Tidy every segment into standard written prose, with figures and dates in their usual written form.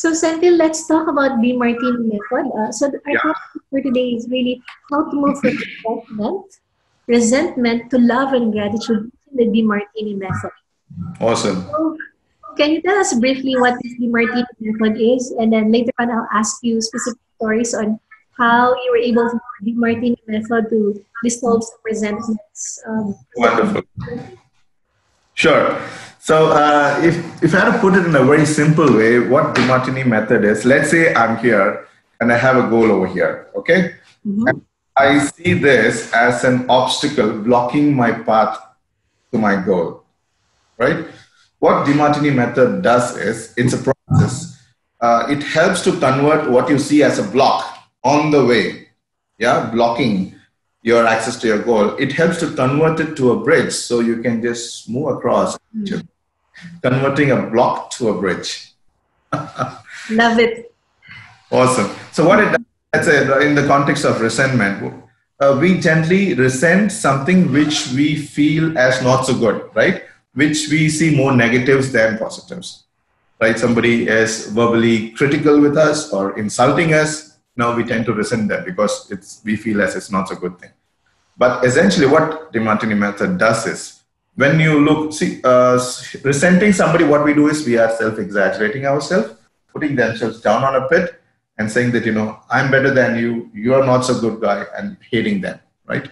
So, Senthil, let's talk about the Demartini Method. Our Yeah, topic for today is really how to move from resentment to love and gratitude using the Demartini Method. awesome. So, can you tell us briefly what this Demartini Method is? And then later on, I'll ask you specific stories on how you were able to use the Demartini Method to dissolve some resentments. Wonderful. Sure. So if I had to put it in a very simple way, what Demartini method is, let's say I'm here and I have a goal over here, okay? Mhm. I see this as an obstacle blocking my path to my goal, right? What Demartini method does is, it's a process. It helps to convert what you see as a block on the way, yeah, blocking your access to your goal. It helps to convert it to a bridge so you can just move across, converting a block to a bridge. Love it. Awesome. So what it does, let's say in the context of resentment, we gently resent something which we feel as not so good, right? Which we see more negatives than positives, right? Somebody is verbally critical with us or insulting us. Now we tend to resent them because we feel as it's not so good thing. But essentially what Demartini method does is, when you look, see, resenting somebody, what we do is we are self-exaggerating ourselves, putting themselves down on a pit and saying that, you know, I'm better than you, you're not so good guy, and hating them, right?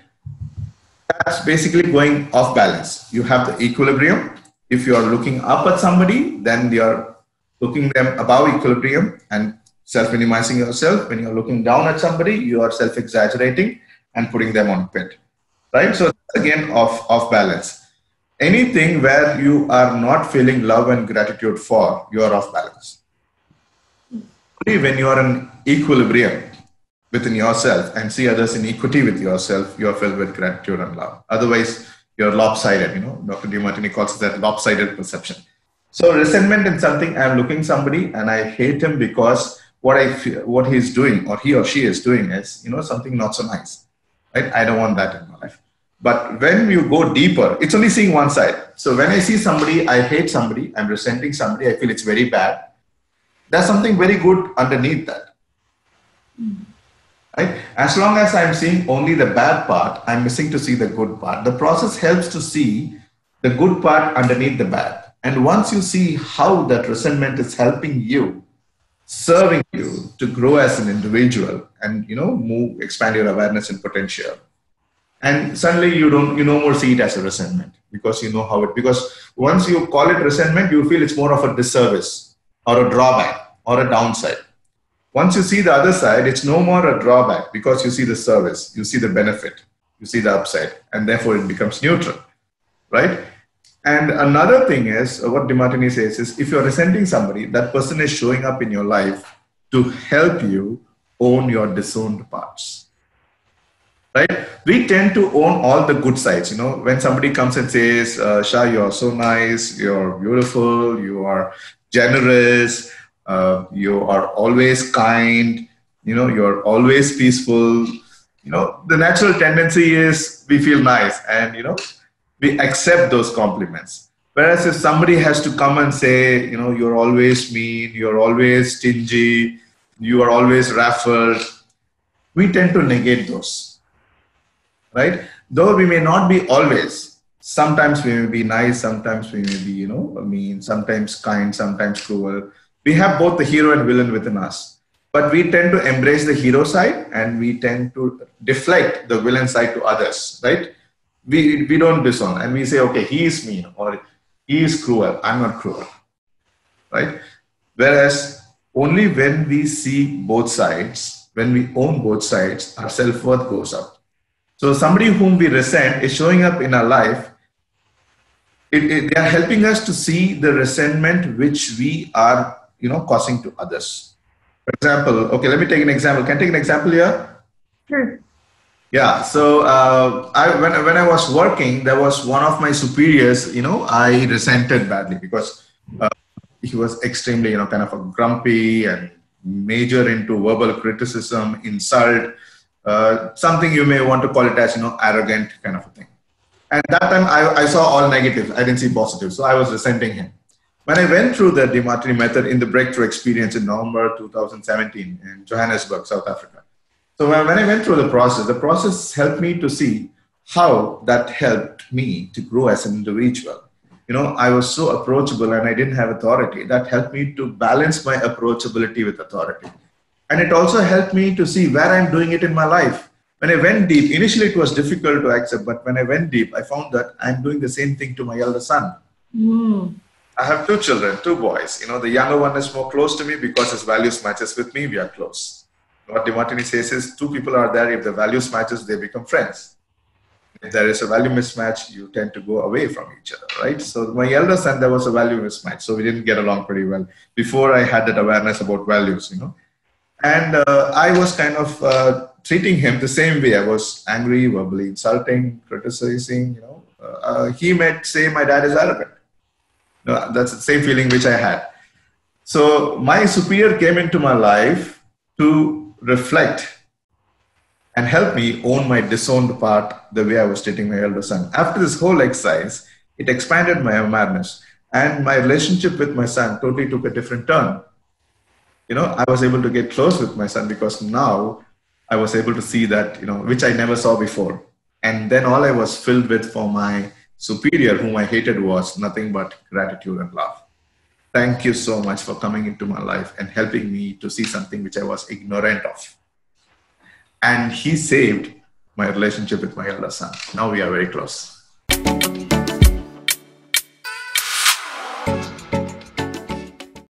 That's basically going off balance. You have the equilibrium. If you're looking up at somebody, then you're looking them above equilibrium and self-minimizing yourself. When you're looking down at somebody, you are self-exaggerating and putting them on pit, right? So again, off balance. Anything where you are not feeling love and gratitude for, you are off balance. Only when you are in equilibrium within yourself and see others in equity with yourself, you are filled with gratitude and love. Otherwise, you're lopsided. You know, Dr. Demartini calls it that lopsided perception. So resentment in something, I'm looking somebody and I hate him because what he's doing or he or she is doing is, you know, something not so nice, right? I don't want that in my life. But when you go deeper, it's only seeing one side. So when I see somebody, I hate somebody, I'm resenting somebody, I feel it's very bad. There's something very good underneath that. Right? As long as I'm seeing only the bad part, I'm missing to see the good part. The process helps to see the good part underneath the bad. And once you see how that resentment is helping you, serving you to grow as an individual and, you know, move, expand your awareness and potential. And suddenly you no more see it as a resentment because you know how it, because once you call it resentment, you feel it's more of a disservice or a drawback or a downside. Once you see the other side, it's no more a drawback because you see the service, you see the benefit, you see the upside, and therefore it becomes neutral, right? And another thing is, what Demartini says is, if you're resenting somebody, that person is showing up in your life to help you own your disowned parts, right? We tend to own all the good sides. You know, when somebody comes and says, Sha, you're so nice, you're beautiful, you are generous, you are always kind, you know, you're always peaceful. You know, the natural tendency is we feel nice and, you know, we accept those compliments. Whereas if somebody has to come and say, you know, you're always mean, you're always stingy, you are always raffled, we tend to negate those, right? Though we may not be always. Sometimes we may be nice, sometimes we may be, you know, mean, sometimes kind, sometimes cruel. We have both the hero and villain within us. But we tend to embrace the hero side and we tend to deflect the villain side to others, right? We don't disown and we say, okay, he is mean or he is cruel. I'm not cruel, right? Whereas only when we see both sides, when we own both sides, our self-worth goes up. So somebody whom we resent is showing up in our life. They are helping us to see the resentment which we are, you know, causing to others. For example, okay, let me take an example. Can I take an example here? Sure. Yeah. So when I was working, there was one of my superiors. You know, I resented badly because he was extremely, you know, kind of a grumpy and major into verbal criticism, insult, something you may want to call it as, you know, arrogant kind of a thing. And that time I saw all negative. I didn't see positive. So I was resenting him. When I went through the Demartini method in the breakthrough experience in November 2017 in Johannesburg, South Africa. So when I went through the process helped me to see how that helped me to grow as an individual. I was so approachable and I didn't have authority. That helped me to balance my approachability with authority. And it also helped me to see where I'm doing it in my life. When I went deep, initially it was difficult to accept, but when I went deep, I found that I'm doing the same thing to my elder son. I have two children, two boys. The younger one is more close to me because his values matches with me. We are close. What Demartini says is two people are there. If the values matches, they become friends. If there is a value mismatch, you tend to go away from each other, right? So my elder son, there was a value mismatch. So we didn't get along pretty well before I had that awareness about values, And I was kind of treating him the same way. I was angry, verbally insulting, criticizing, he might say my dad is arrogant. That's the same feeling which I had. So my superior came into my life to reflect and help me own my disowned part the way I was treating my elder son. After this whole exercise, it expanded my awareness and my relationship with my son totally took a different turn. I was able to get close with my son because now I was able to see that, which I never saw before. And then all I was filled with for my superior, whom I hated, was nothing but gratitude and love. Thank you so much for coming into my life and helping me to see something which I was ignorant of. And he saved my relationship with my elder son. Now we are very close.